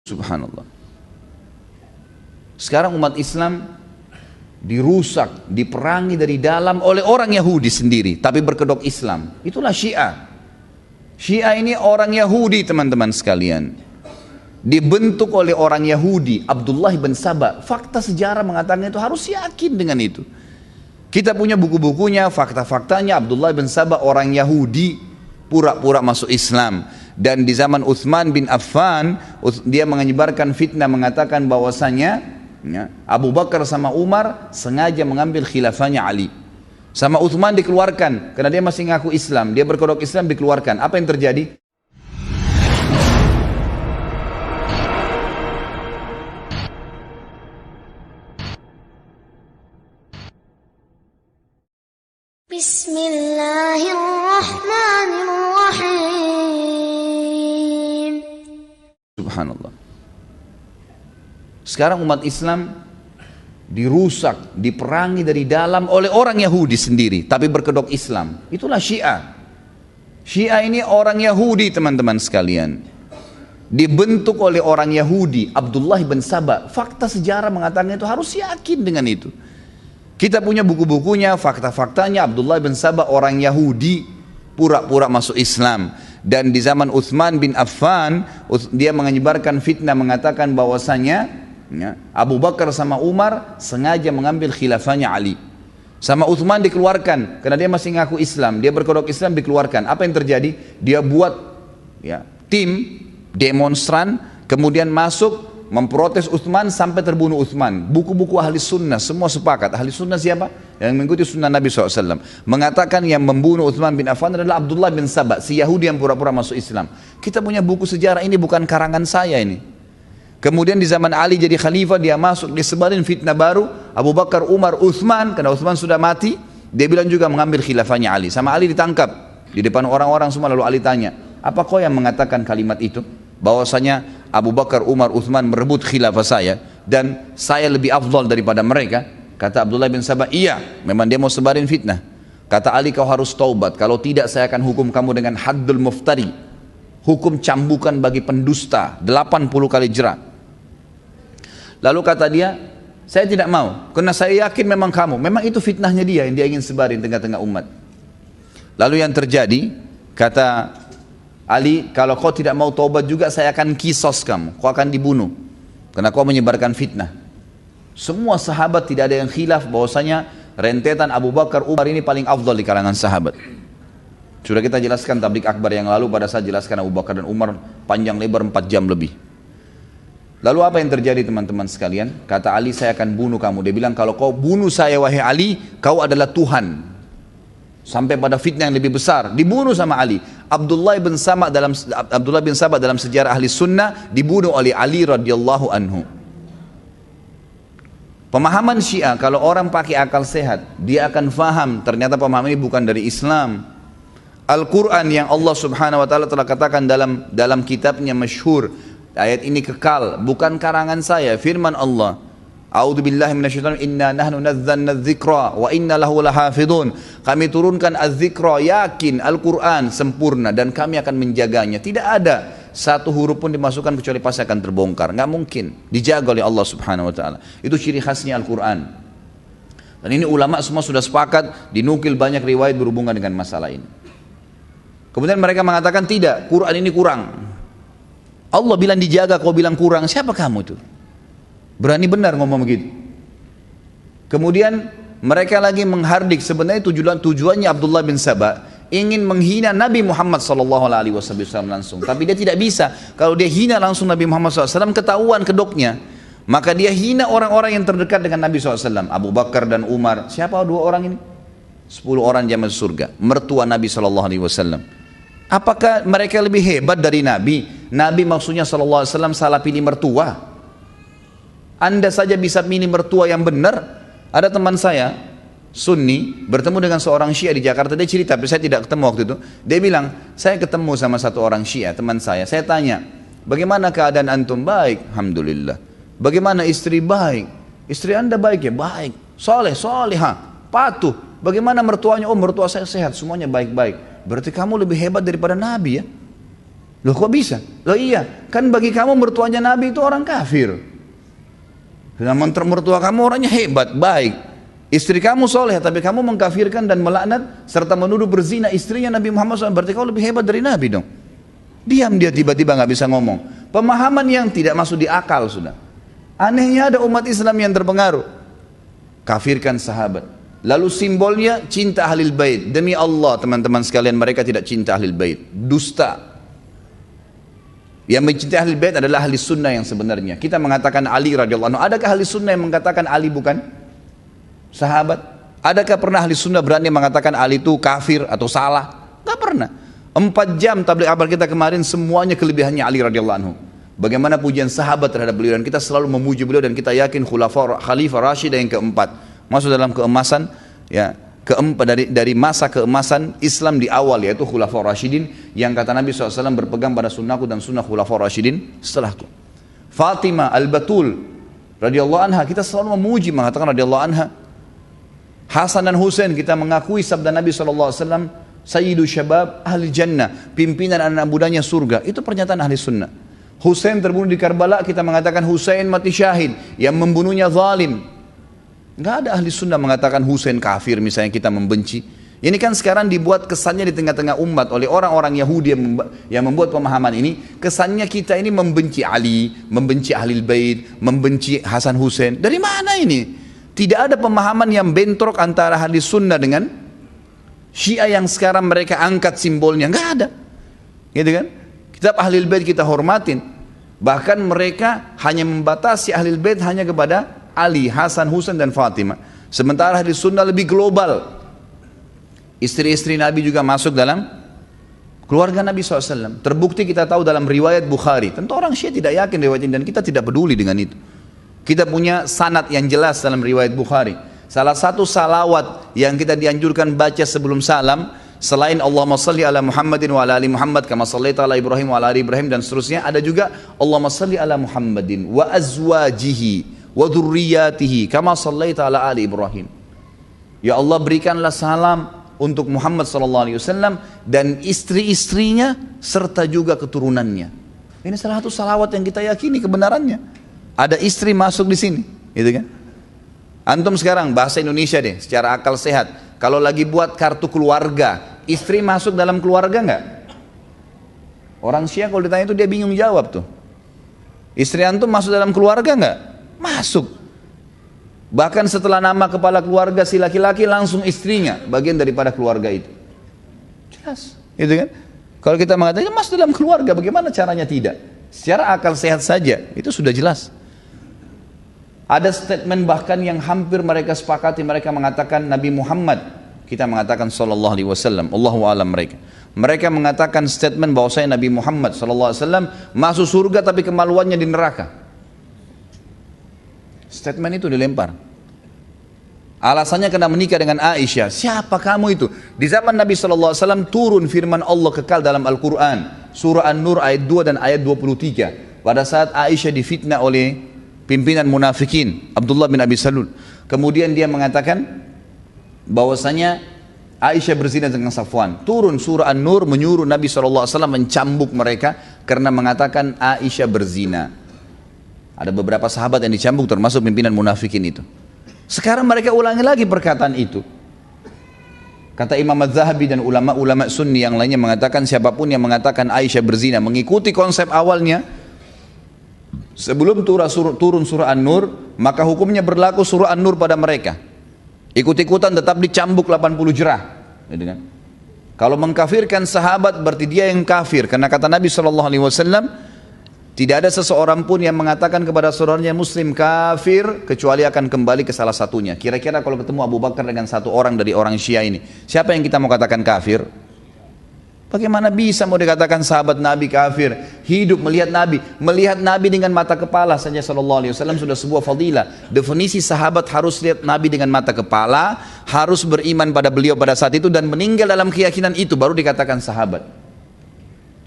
Subhanallah. Sekarang umat Islam dirusak, diperangi dari dalam oleh orang Yahudi sendiri, tapi berkedok Islam. Itulah Syiah. Syiah ini orang Yahudi, teman-teman sekalian. Dibentuk oleh orang Yahudi, Abdullah bin Saba. Fakta sejarah mengatakan itu, harus yakin dengan itu. Kita punya buku-bukunya, fakta-faktanya. Abdullah bin Saba orang Yahudi, pura-pura masuk Islam. Dan di zaman Utsman bin Affan, dia menyebarkan fitnah mengatakan bahwasanya Abu Bakar sama Umar sengaja mengambil khilafahnya Ali. Sama Utsman dikeluarkan karena dia masih ngaku Islam, dia berkedok Islam, dikeluarkan. Apa yang terjadi? Bismillahirrahmanirrahim. Subhanallah. Sekarang umat Islam dirusak, diperangi dari dalam oleh orang Yahudi sendiri, tapi berkedok Islam. Itulah Syiah. Syiah ini orang Yahudi, teman-teman sekalian. Dibentuk oleh orang Yahudi, Abdullah bin Saba. Fakta sejarah mengatakan itu, harus yakin dengan itu. Kita punya buku-bukunya, fakta-faktanya. Abdullah bin Saba orang Yahudi, pura-pura masuk Islam. Dan di zaman Utsman bin Affan, dia menyebarkan fitnah mengatakan bahwasanya Abu Bakar sama Umar sengaja mengambil khilafahnya Ali. Sama Utsman dikeluarkan karena dia masih ngaku Islam, dia berkedok Islam, dikeluarkan. Apa yang terjadi? Dia buat tim demonstran, kemudian masuk memprotes Utsman sampai terbunuh Utsman. Buku-buku ahli sunnah semua sepakat. Ahli sunnah siapa? Yang mengikuti sunnah Nabi SAW mengatakan yang membunuh Utsman bin Affan adalah Abdullah bin Saba, si Yahudi yang pura-pura masuk Islam. Kita punya buku sejarah, ini bukan karangan saya ini. Kemudian di zaman Ali jadi khalifah, dia masuk, disebarin fitnah baru. Abu Bakar, Umar, Utsman, karena Utsman sudah mati, dia bilang juga mengambil khilafahnya Ali. Sama Ali ditangkap di depan orang-orang semua, lalu Ali tanya, apa kau yang mengatakan kalimat itu? Bahwasanya Abu Bakar, Umar, Utsman merebut khilafah saya dan saya lebih afdal daripada mereka. Kata Abdullah bin Saba, iya, memang dia mau sebarin fitnah. Kata Ali, kau harus taubat, kalau tidak saya akan hukum kamu dengan haddul muftari, hukum cambukan bagi pendusta, 80 kali jerat. Lalu kata dia, saya tidak mau, karena saya yakin memang kamu, memang itu fitnahnya dia yang dia ingin sebarin tengah-tengah umat. Lalu yang terjadi, kata Ali, kalau kau tidak mau taubat juga saya akan kisos kamu, kau akan dibunuh karena kau menyebarkan fitnah. Semua sahabat tidak ada yang khilaf bahwasanya rentetan Abu Bakar, Umar ini paling afdal di kalangan sahabat. Sudah kita jelaskan tablik akbar yang lalu, pada saat jelaskan Abu Bakar dan Umar panjang lebar 4 jam lebih. Lalu apa yang terjadi, teman-teman sekalian? Kata Ali, saya akan bunuh kamu. Dia bilang, kalau kau bunuh saya wahai Ali, kau adalah Tuhan. Sampai pada fitnah yang lebih besar, dibunuh sama Ali. Abdullah bin Saba dalam sejarah ahli sunnah dibunuh oleh Ali radhiyallahu anhu. Pemahaman Syiah, kalau orang pakai akal sehat, dia akan faham ternyata pemahaman ini bukan dari Islam. Al-Quran yang Allah subhanahu wa ta'ala telah katakan dalam kitabnya masyhur, ayat ini kekal, bukan karangan saya, firman Allah. A'udzubillahi minasyaitonir rajim. Inna nahnu nazzalna dzikra wa inna lahu lahafidun. Kami turunkan az-dzikra, yakin Al-Quran sempurna dan kami akan menjaganya. Tidak ada satu huruf pun dimasukkan kecuali pasti akan terbongkar. Nggak mungkin, dijaga oleh Allah subhanahu wa ta'ala. Itu ciri khasnya Al-Quran. Dan ini ulama semua sudah sepakat, dinukil banyak riwayat berhubungan dengan masalah ini. Kemudian mereka mengatakan tidak, Quran ini kurang. Allah bilang dijaga, kau bilang kurang, siapa kamu itu? Berani benar ngomong begitu. Kemudian mereka lagi menghardik, sebenarnya tujuannya Abdullah bin Saba ingin menghina Nabi Muhammad SAW langsung. Tapi dia tidak bisa, kalau dia hina langsung Nabi Muhammad SAW ketahuan kedoknya. Maka dia hina orang-orang yang terdekat dengan Nabi SAW, Abu Bakar dan Umar. Siapa dua orang ini? 10 orang jamaah surga, mertua Nabi SAW. Apakah mereka lebih hebat dari Nabi? Nabi maksudnya SAW salah pilih mertua. Anda saja bisa pilih mertua yang benar. Ada teman saya Sunni bertemu dengan seorang Syiah di Jakarta. Dia cerita, tapi saya tidak ketemu waktu itu. Dia bilang, saya ketemu sama satu orang Syiah, teman saya. Saya tanya, bagaimana keadaan antum? Baik, alhamdulillah. Bagaimana istri? Baik. Istri anda baik ya? Baik. Soleh, solehah, patuh. Bagaimana mertuanya? Oh, mertua saya sehat, semuanya baik-baik. Berarti kamu lebih hebat daripada Nabi ya. Loh kok bisa? Loh iya, kan bagi kamu mertuanya Nabi itu orang kafir. Namun mertua kamu orangnya hebat, baik. Istri kamu soleh, tapi kamu mengkafirkan dan melaknat serta menuduh berzina istrinya Nabi Muhammad SAW. Berarti kau lebih hebat dari Nabi dong. Diam dia, tiba-tiba nggak bisa ngomong. Pemahaman yang tidak masuk di akal sudah. Anehnya ada umat Islam yang terpengaruh. Kafirkan sahabat. Lalu simbolnya cinta ahlul bait. Demi Allah teman-teman sekalian, mereka tidak cinta ahlul bait. Dusta. Yang mencintai ahlul bait adalah ahli sunnah yang sebenarnya. Kita mengatakan Ali radhiyallahu anhu. Adakah ahli sunnah yang mengatakan Ali bukan sahabat? Adakah pernah ahli sunnah berani mengatakan Ali itu kafir atau salah? Gak pernah. 4 jam tabligh akbar kita kemarin semuanya kelebihannya Ali radhiyallahu anhu. Bagaimana pujian sahabat terhadap beliau, dan kita selalu memuji beliau, dan kita yakin khalifah Rasyid yang keempat masuk dalam keemasan ya, keempat dari masa keemasan Islam di awal, yaitu Khulafaur Rasyidin, yang kata Nabi SAW berpegang pada sunnahku dan sunnah Khulafaur Rasyidin setelahku. Fatimah Al-Batul radhiyallahu anha, kita selalu memuji, mengatakan radhiyallahu anha. Hasan dan Husain, kita mengakui sabda Nabi SAW, Sayyidu Syabab Ahli Jannah, pimpinan anak mudanya surga. Itu pernyataan ahli sunnah. Husain terbunuh di Karbala, kita mengatakan Husain mati syahid, yang membunuhnya zalim. Nggak ada ahli sunnah mengatakan Husain kafir misalnya, kita membenci. Ini kan sekarang dibuat kesannya di tengah-tengah umat oleh orang-orang Yahudi yang membuat pemahaman ini. Kesannya kita ini membenci Ali, membenci Ahlul Bait, membenci Hasan Husain. Dari mana ini? Tidak ada pemahaman yang bentrok antara ahli sunnah dengan Syiah yang sekarang mereka angkat simbolnya. Nggak ada. Gitu kan? Kitab Ahlul Bait kita hormatin. Bahkan mereka hanya membatasi Ahlul Bait hanya kepada Ali, Hasan, Husain dan Fatimah. Sementara ahli sunnah lebih global. Istri-istri Nabi juga masuk dalam keluarga Nabi SAW. Terbukti kita tahu dalam riwayat Bukhari. Tentu orang Syiah tidak yakin riwayat ini, dan kita tidak peduli dengan itu. Kita punya sanad yang jelas dalam riwayat Bukhari. Salah satu salawat yang kita dianjurkan baca sebelum salam, selain Allahumma salli ala Muhammadin wa ala ali Muhammad kama sallaita ala Ibrahim wa ala ali Ibrahim dan seterusnya, ada juga Allahumma salli ala Muhammadin wa azwajihi wa dzurriyyatihi kama sallaita ala ali Ibrahim. Ya Allah, berikanlah salam untuk Muhammad sallallahu alaihi wasallam dan istri-istrinya serta juga keturunannya. Ini salah satu salawat yang kita yakini kebenarannya. Ada istri masuk di sini, gitu kan? Antum sekarang bahasa Indonesia deh, secara akal sehat. Kalau lagi buat kartu keluarga, istri masuk dalam keluarga nggak? Orang Syiah kalau ditanya itu dia bingung jawab tuh. Istri antum masuk dalam keluarga nggak? Masuk. Bahkan setelah nama kepala keluarga si laki-laki langsung istrinya bagian daripada keluarga itu. Jelas, gitu kan? Kalau kita mengatakan masuk dalam keluarga, bagaimana caranya tidak? Secara akal sehat saja itu sudah jelas. Ada statement bahkan yang hampir mereka sepakati, mereka mengatakan Nabi Muhammad, kita mengatakan sallallahu alaihi wasallam, Allahu a'lam mereka. Mereka mengatakan statement bahwasanya Nabi Muhammad sallallahu alaihi wasallam masuk surga tapi kemaluannya di neraka. Statement itu dilempar. Alasannya kena menikah dengan Aisyah. Siapa kamu itu? Di zaman Nabi SAW turun firman Allah kekal dalam Al-Quran. Surah An-Nur ayat 2 dan ayat 23. Pada saat Aisyah difitnah oleh pimpinan munafikin, Abdullah bin Abi Salul. Kemudian dia mengatakan bahwasanya Aisyah berzina dengan Safwan. Turun surah An-Nur menyuruh Nabi SAW mencambuk mereka karena mengatakan Aisyah berzina. Ada beberapa sahabat yang dicambuk termasuk pimpinan munafikin itu. Sekarang mereka ulangi lagi perkataan itu. Kata Imam Az-Zahabi dan ulama-ulama sunni yang lainnya mengatakan siapapun yang mengatakan Aisyah berzina mengikuti konsep awalnya sebelum turun surah An-Nur, maka hukumnya berlaku surah An-Nur pada mereka. Ikut-ikutan tetap dicambuk 80 jerah. Gitu kan? Kalau mengkafirkan sahabat berarti dia yang kafir, karena kata Nabi SAW, tidak ada seseorang pun yang mengatakan kepada saudaranya muslim kafir kecuali akan kembali ke salah satunya. Kira-kira kalau ketemu Abu Bakar dengan satu orang dari orang Syiah ini, siapa yang kita mau katakan kafir? Bagaimana bisa mau dikatakan sahabat Nabi kafir? Hidup melihat Nabi dengan mata kepala saja sallallahu alaihi wasallam sudah sebuah fadilah. Definisi sahabat harus lihat Nabi dengan mata kepala, harus beriman pada beliau pada saat itu dan meninggal dalam keyakinan itu baru dikatakan sahabat.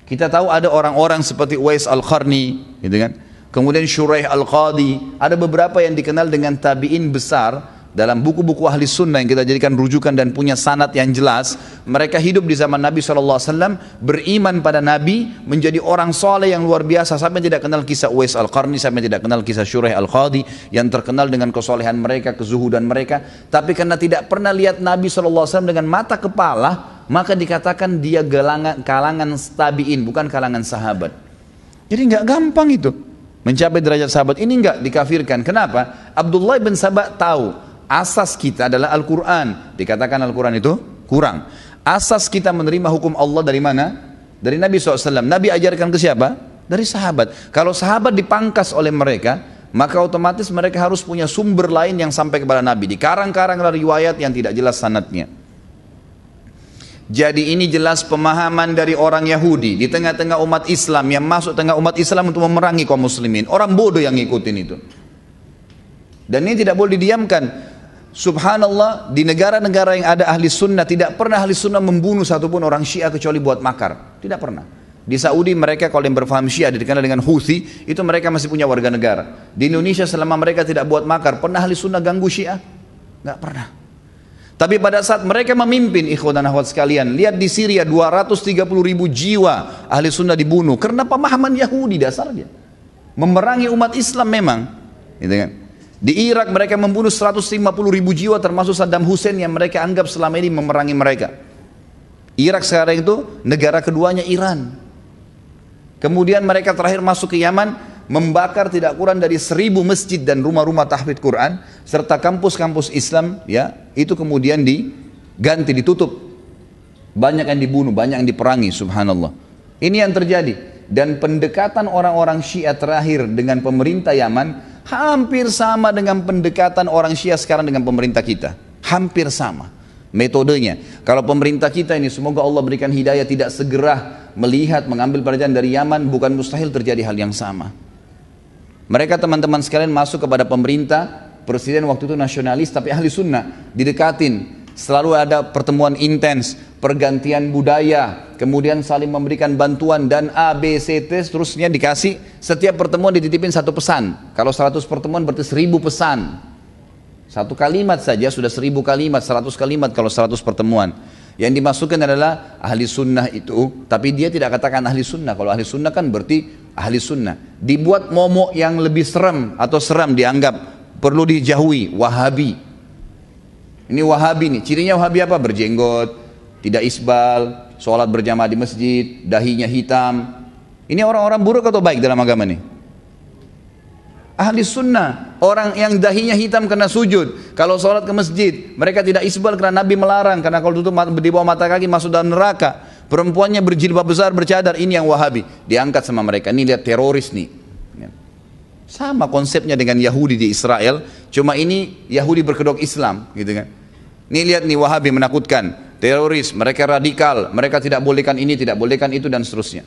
Kita tahu ada orang-orang seperti Uwais Al-Qarni, gitu kan? Kemudian Shuraih Al-Qadi, ada beberapa yang dikenal dengan tabi'in besar, dalam buku-buku ahli sunnah yang kita jadikan rujukan dan punya sanad yang jelas, mereka hidup di zaman Nabi SAW, beriman pada Nabi, menjadi orang soleh yang luar biasa, sampai tidak kenal kisah Uwais Al-Qarni, sampai tidak kenal kisah Syuraih Al-Qadi yang terkenal dengan kesolehan mereka, kezuhudan mereka. Tapi karena tidak pernah lihat Nabi SAW dengan mata kepala, maka dikatakan dia kalangan tabi'in, bukan kalangan sahabat. Jadi nggak gampang itu mencapai derajat sahabat. Ini nggak dikafirkan. Kenapa? Abdullah bin Sabah tahu asas kita adalah Al-Quran. Dikatakan Al-Quran itu kurang. Asas kita menerima hukum Allah dari mana? Dari Nabi SAW. Nabi ajarkan ke siapa? Dari sahabat. Kalau sahabat dipangkas oleh mereka, maka otomatis mereka harus punya sumber lain yang sampai kepada Nabi. Dikarang-karang riwayat yang tidak jelas sanadnya. Jadi ini jelas pemahaman dari orang Yahudi di tengah-tengah umat Islam, yang masuk tengah umat Islam untuk memerangi kaum muslimin. Orang bodoh yang ngikutin itu. Dan ini tidak boleh didiamkan. Subhanallah, di negara-negara yang ada ahli sunnah, tidak pernah ahli sunnah membunuh satupun orang Syiah kecuali buat makar. Tidak pernah. Di Saudi mereka kalau yang berfaham Syiah dikenal dengan Houthi, itu mereka masih punya warga negara. Di Indonesia selama mereka tidak buat makar, pernah ahli sunnah ganggu Syiah? Nggak pernah. Tapi pada saat mereka memimpin, ikhwan dan akhwat sekalian, lihat di Syria 230.000 jiwa ahli sunnah dibunuh karena pemahaman Yahudi dasarnya. Memerangi umat Islam memang, gitu kan? Di Irak mereka membunuh 150.000 jiwa termasuk Saddam Hussein yang mereka anggap selama ini memerangi mereka. Irak sekarang itu negara keduanya Iran. Kemudian mereka terakhir masuk ke Yaman, membakar tidak kurang dari 1.000 masjid dan rumah-rumah tahfidz Quran serta kampus-kampus Islam, ya, itu kemudian diganti, ditutup. Banyak yang dibunuh, banyak yang diperangi, subhanallah. Ini yang terjadi. Dan pendekatan orang-orang Syiah terakhir dengan pemerintah Yaman hampir sama dengan pendekatan orang Syiah sekarang dengan pemerintah kita. Hampir sama metodenya. Kalau pemerintah kita ini, semoga Allah berikan hidayah, tidak segera melihat, mengambil pelajaran dari Yaman, bukan mustahil terjadi hal yang sama. Mereka teman-teman sekalian masuk kepada pemerintah, presiden waktu itu nasionalis tapi ahli sunnah, didekatin. Selalu ada pertemuan intens, pergantian budaya, kemudian saling memberikan bantuan dan A, B, C, T, seterusnya dikasih. Setiap pertemuan dititipin satu pesan. Kalau 100 pertemuan berarti 1.000 pesan. Satu kalimat saja sudah 1.000 kalimat, 100 kalimat kalau 100 pertemuan. Yang dimasukkan adalah ahli sunnah itu, tapi dia tidak katakan ahli sunnah. Kalau ahli sunnah kan berarti ahli sunnah. Dibuat momok yang lebih serem atau seram dianggap perlu dijauhi, Wahabi. Ini Wahabi nih, cirinya Wahabi apa? Berjenggot, tidak isbal, sholat berjamaah di masjid, dahinya hitam. Ini orang-orang buruk atau baik dalam agama nih? Ahli sunnah, orang yang dahinya hitam karena sujud. Kalau sholat ke masjid, mereka tidak isbal karena Nabi melarang, karena kalau tutup di bawah mata kaki masuk dalam neraka. Perempuannya berjilbab besar, bercadar, ini yang Wahabi. Diangkat sama mereka, ini lihat teroris nih. Sama konsepnya dengan Yahudi di Israel, cuma ini Yahudi berkedok Islam, gitu kan. Nih lihat nih Wahabi menakutkan, teroris, mereka radikal, mereka tidak bolehkan ini, tidak bolehkan itu dan seterusnya.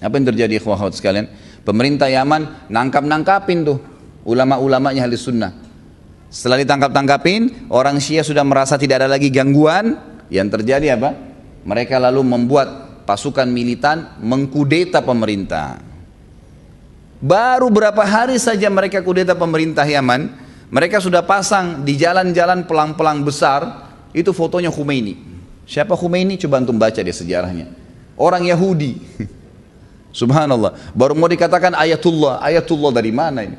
Apa yang terjadi ikhwah sekalian? Pemerintah Yaman nangkapin tuh ulama-ulamanya ahli sunnah. Setelah ditangkap-tangkapin, orang Syiah sudah merasa tidak ada lagi gangguan. Yang terjadi apa? Mereka lalu membuat pasukan militan mengkudeta pemerintah. Baru berapa hari saja mereka kudeta pemerintah Yaman, mereka sudah pasang di jalan-jalan pelang-pelang besar, itu fotonya Khomeini. Siapa Khomeini? Coba antum baca dia sejarahnya. Orang Yahudi. Subhanallah. Baru mau dikatakan ayatullah. Ayatullah dari mana ini?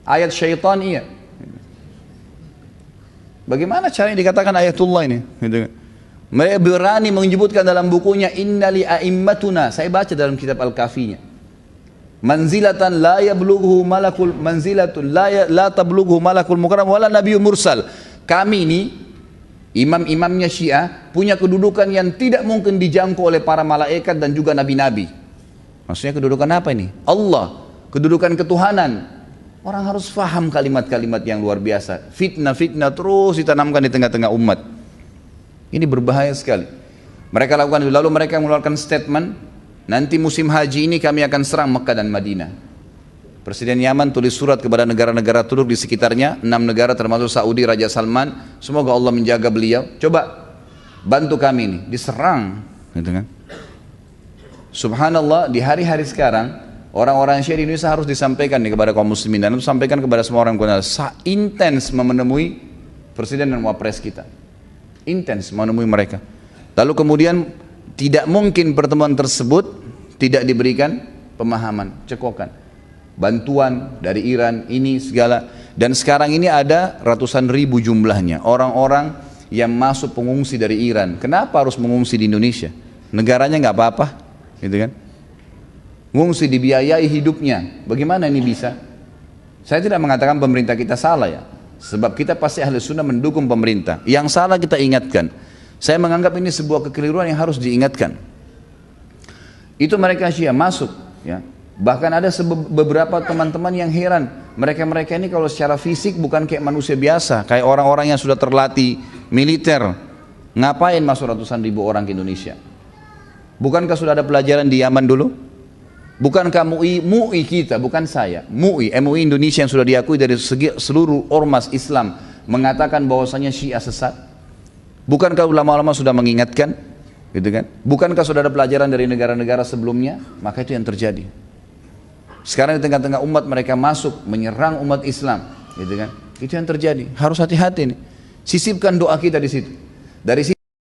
Ayat syaitan iya. Bagaimana caranya dikatakan ayatullah ini? Mereka berani menyebutkan dalam bukunya innali a'immatuna. Saya baca dalam kitab Al-Kafinya. Manzilatan la yablughu malakul manzilatun la tablughu malakul mukarram wala nabiyyun mursal. Kami ini imam-imamnya Syiah punya kedudukan yang tidak mungkin dijangkau oleh para malaikat dan juga nabi-nabi. Maksudnya kedudukan apa ini? Allah, kedudukan ketuhanan. Orang harus faham kalimat-kalimat yang luar biasa. Fitnah-fitnah terus ditanamkan di tengah-tengah umat. Ini berbahaya sekali. Mereka lakukan, lalu mereka mengeluarkan statement, nanti musim haji ini kami akan serang Mekah dan Madinah. Presiden Yaman tulis surat kepada negara-negara Turk di sekitarnya, 6 negara termasuk Saudi, Raja Salman, semoga Allah menjaga beliau. Coba bantu kami ini, diserang, gitu kan? Subhanallah, di hari-hari sekarang Orang-orang Syiah di Indonesia harus disampaikan nih kepada kaum muslimin dan itu sampaikan kepada semua orang intens menemui presiden dan wapres kita. Intens menemui mereka. Lalu kemudian tidak mungkin pertemuan tersebut tidak diberikan pemahaman, cekokan. Bantuan dari Iran ini segala. Dan sekarang ini ada ratusan ribu jumlahnya orang-orang yang masuk pengungsi dari Iran. Kenapa harus mengungsi di Indonesia? Negaranya nggak apa-apa, gitu kan? Mengungsi dibiayai hidupnya. Bagaimana ini bisa? Saya tidak mengatakan pemerintah kita salah ya. Sebab kita pasti ahli sunnah mendukung pemerintah. Yang salah kita ingatkan. Saya menganggap ini sebuah kekeliruan yang harus diingatkan. Itu mereka Syiah masuk ya. Bahkan ada beberapa teman-teman yang heran. Mereka-mereka ini kalau secara fisik bukan kayak manusia biasa, kayak orang-orang yang sudah terlatih militer. Ngapain masuk ratusan ribu orang ke Indonesia? Bukankah sudah ada pelajaran di Yaman dulu? Bukankah MUI kita, bukan saya, MUI Indonesia yang sudah diakui dari seluruh ormas Islam mengatakan bahwasanya Syiah sesat? Bukankah ulama-ulama sudah mengingatkan? Gitu kan? Bukankah sudah ada pelajaran dari negara-negara sebelumnya? Maka itu yang terjadi. Sekarang di tengah-tengah umat mereka masuk menyerang umat Islam, gitu kan? Itu yang terjadi. Harus hati-hati nih. Sisipkan doa kita di situ. Dari situ